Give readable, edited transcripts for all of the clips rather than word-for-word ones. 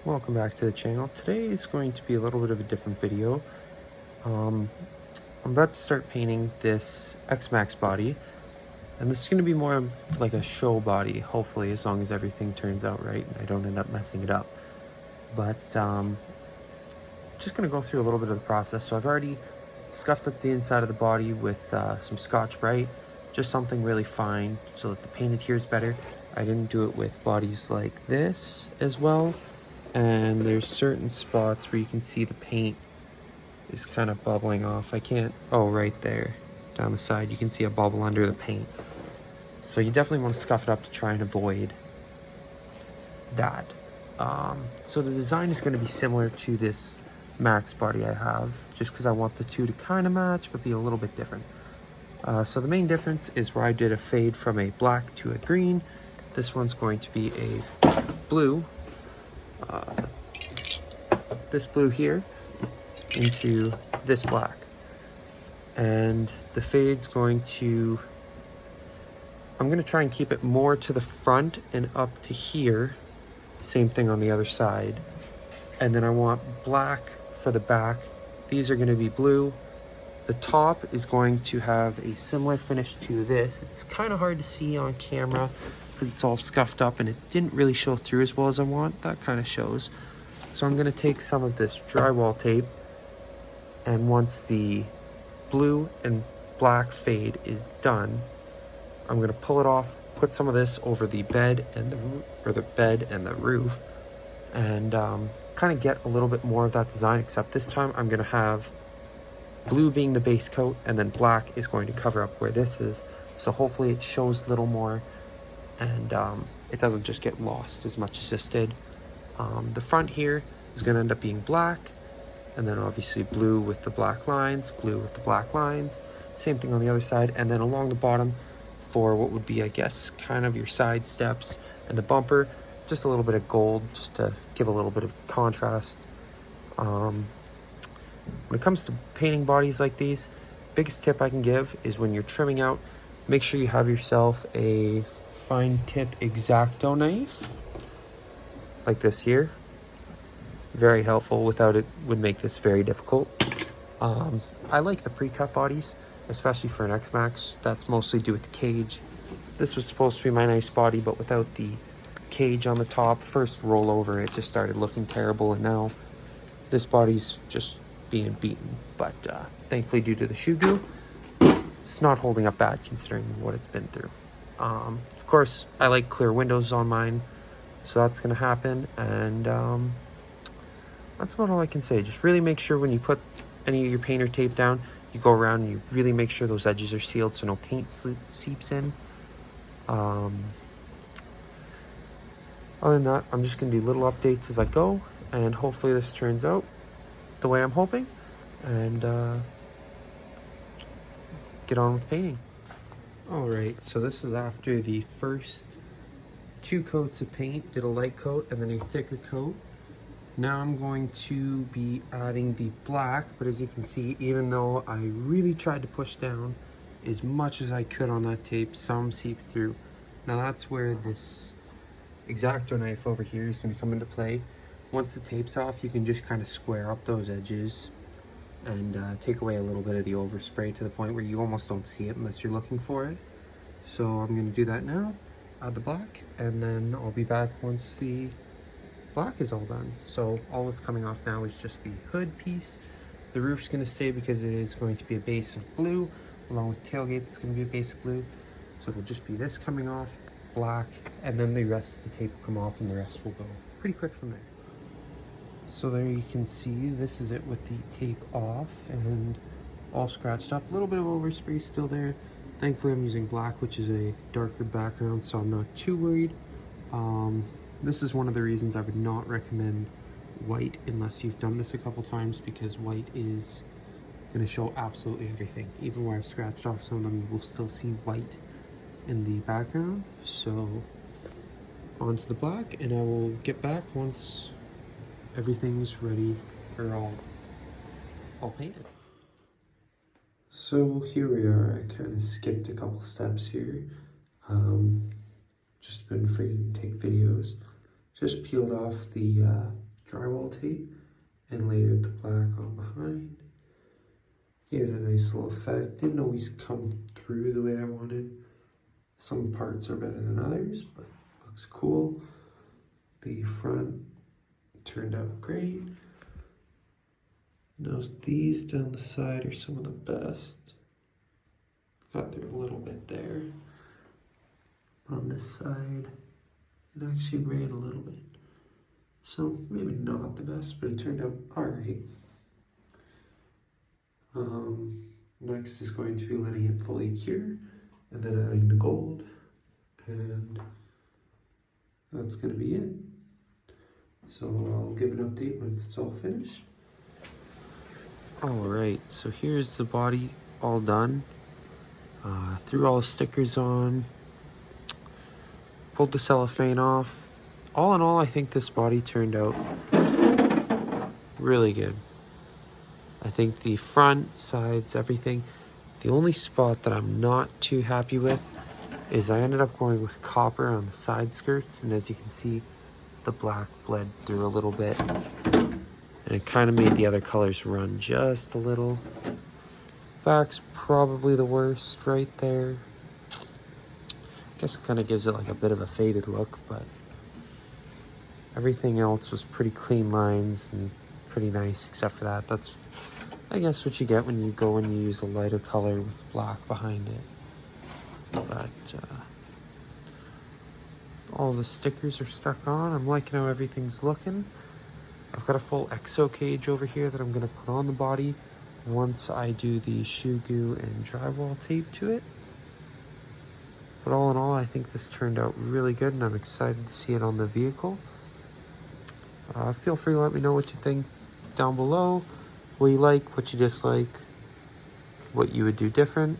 Welcome back to the channel. Today is going to be a little bit of a different video. I'm about to start painting this Xmaxx body, and this is going to be more of like a show body, hopefully, as long as everything turns out right and I don't end up messing it up. But just going to go through a little bit of the process. So I've already scuffed up the inside of the body with some Scotch-Brite, just something really fine so that the paint adheres better. I didn't do it with bodies like this as well. And there's certain spots where you can see the paint is kind of bubbling off. Oh, right there, down the side, you can see a bubble under the paint. So you definitely want to scuff it up to try and avoid that. So the design is going to be similar to this Max body I have, just because I want the two to kind of match, but be a little bit different. So the main difference is where I did a fade from a black to a green. This one's going to be a blue. This blue here into this black, and the fade's I'm going to try and keep it more to the front and up to here, same thing on the other side. And then I want black for the back. These are going to be blue. The top is going to have a similar finish to this. It's kind of hard to see on camera because it's all scuffed up and it didn't really show through as well as I want. That kind of shows. So I'm going to take some of this drywall tape, and once the blue and black fade is done, I'm going to pull it off, put some of this over the bed and the roof, and kind of get a little bit more of that design, except this time I'm going to have blue being the base coat, and then black is going to cover up where this is. So hopefully it shows a little more, and it doesn't just get lost as much as this did. The front here is going to end up being black, and then obviously blue with the black lines, blue with the black lines. Same thing on the other side, and then along the bottom for what would be, I guess, kind of your side steps and the bumper, just a little bit of gold just to give a little bit of contrast. When it comes to painting bodies like these, biggest tip I can give is when you're trimming out, make sure you have yourself a fine tip X-Acto knife like this here. Very helpful. Without it would make this very difficult. I like the pre-cut bodies, especially for an Xmaxx. That's mostly due with the cage. This was supposed to be my nice body, but without the cage on the top, first roll over, it just started looking terrible, and now this body's just being beaten. But thankfully, due to the shoe goo, it's not holding up bad considering what it's been through. Of course, I like clear windows on mine, so that's going to happen, and that's about all I can say. Just really make sure when you put any of your painter tape down, you go around and you really make sure those edges are sealed so no paint seeps in. Other than that, I'm just going to do little updates as I go, and hopefully this turns out the way I'm hoping, and get on with painting. Alright, so this is after the first 2 coats of paint. Did a light coat and then a thicker coat. Now I'm going to be adding the black, but as you can see, even though I really tried to push down as much as I could on that tape, some seeped through. Now that's where this X-Acto knife over here is going to come into play. Once the tape's off, you can just kind of square up those edges and take away a little bit of the overspray to the point where you almost don't see it unless you're looking for it. So I'm going to do that now, add the black, and then I'll be back once the black is all done. So all that's coming off now is just the hood piece. The roof's going to stay because it is going to be a base of blue, along with tailgate that's going to be a base of blue. So it'll just be this coming off, black, and then the rest of the tape will come off, and the rest will go pretty quick from there. So there you can see, this is it with the tape off and all scratched up. A little bit of overspray still there. Thankfully I'm using black, which is a darker background, so I'm not too worried. This is one of the reasons I would not recommend white unless you've done this a couple times, because white is going to show absolutely everything. Even where I've scratched off some of them, you will still see white in the background. So onto the black, and I will get back once everything's ready or all painted. So here we are. I kind of skipped a couple steps here. Just been afraid to take videos. Just peeled off the drywall tape and layered the black on behind. Gave it a nice little effect. Didn't always come through the way I wanted. Some parts are better than others, but looks cool. The front turned out great. Now these down the side are some of the best. Got there a little bit there. On this side, it actually ran a little bit. So maybe not the best, but it turned out alright. Next is going to be letting it fully cure and then adding the gold, and that's going to be it. So I'll give an update once it's all finished. Alright, so here's the body all done. Threw all the stickers on, pulled the cellophane off. All in all, I think this body turned out really good. I think the front, sides, everything. The only spot that I'm not too happy with is I ended up going with copper on the side skirts, and as you can see, the black bled through a little bit, and it kind of made the other colors run just a little. Back's probably the worst right there. I guess it kind of gives it like a bit of a faded look, but everything else was pretty clean lines and pretty nice except for that. That's, I guess, what you get when you go and you use a lighter color with black behind it. But all the stickers are stuck on. I'm liking how everything's looking. I've got a full exo cage over here that I'm going to put on the body once I do the shoe goo and drywall tape to it. But all in all, I think this turned out really good, and I'm excited to see it on the vehicle. Feel free to let me know what you think down below. What you like, what you dislike, what you would do different.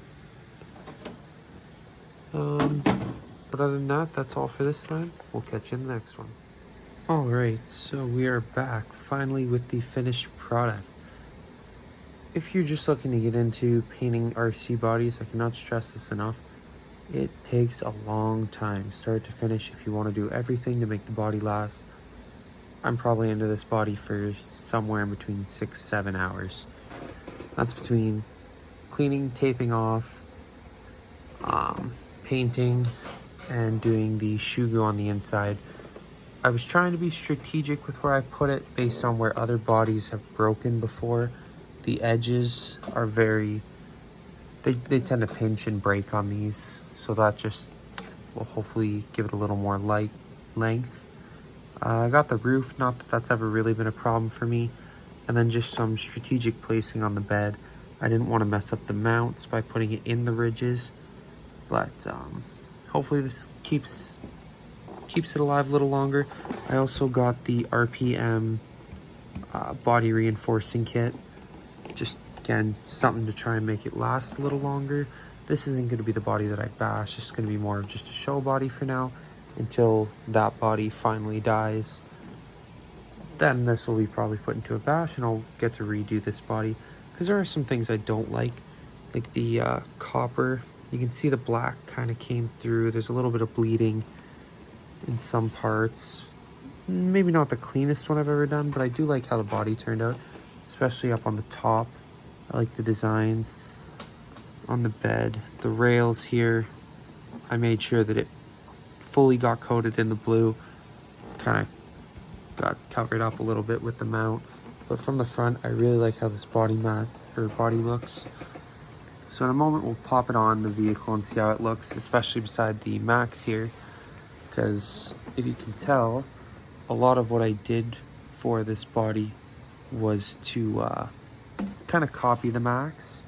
But other than that, that's all for this time. We'll catch you in the next one. Alright, so we are back finally with the finished product. If you're just looking to get into painting RC bodies, I cannot stress this enough. It takes a long time, start to finish, if you want to do everything to make the body last. I'm probably into this body for somewhere in between 6-7 hours. That's between cleaning, taping off, painting, and doing the shoe goo on the inside. I was trying to be strategic with where I put it based on where other bodies have broken before. The edges are very, they tend to pinch and break on these, so that just will hopefully give it a little more light length. I got the roof, not that that's ever really been a problem for me, and then just some strategic placing on the bed. I didn't want to mess up the mounts by putting it in the ridges, but hopefully this keeps it alive a little longer. I also got the RPM body reinforcing kit. Just, again, something to try and make it last a little longer. This isn't going to be the body that I bash. It's going to be more of just a show body for now until that body finally dies. Then this will be probably put into a bash and I'll get to redo this body, because there are some things I don't like the copper. You can see the black kind of came through. There's a little bit of bleeding in some parts. Maybe not the cleanest one I've ever done, but I do like how the body turned out, especially up on the top. I like the designs on the bed. The rails here, I made sure that it fully got coated in the blue. Kind of got covered up a little bit with the mount, but from the front, I really like how this body looks. So in a moment, we'll pop it on the vehicle and see how it looks, especially beside the Max here, because if you can tell, a lot of what I did for this body was to kind of copy the Max.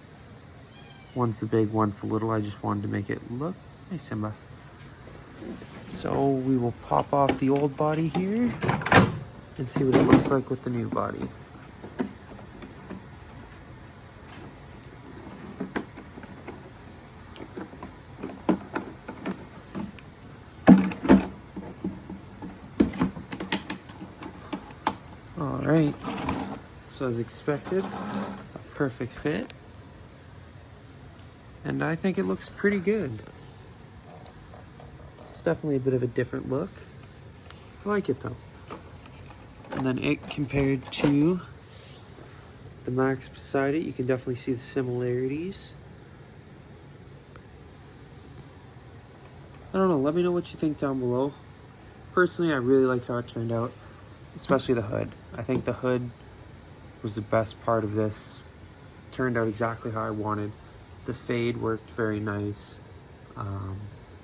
One's the big, one's the little. I just wanted to make it look nice, Simba. So we will pop off the old body here and see what it looks like with the new body. Alright, so as expected, a perfect fit, and I think it looks pretty good. It's definitely a bit of a different look. I like it though. And then it compared to the Max beside it, you can definitely see the similarities. I don't know, let me know what you think down below. Personally, I really like how it turned out, especially the hood. I think the hood was the best part of this. Turned out exactly how I wanted. The fade worked very nice.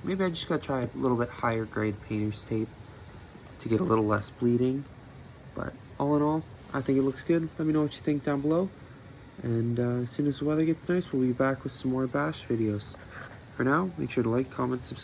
Maybe I just gotta try a little bit higher grade painter's tape to get a little less bleeding. But all in all, I think it looks good. Let me know what you think down below. And as soon as the weather gets nice, we'll be back with some more bash videos. For now, make sure to like, comment, subscribe.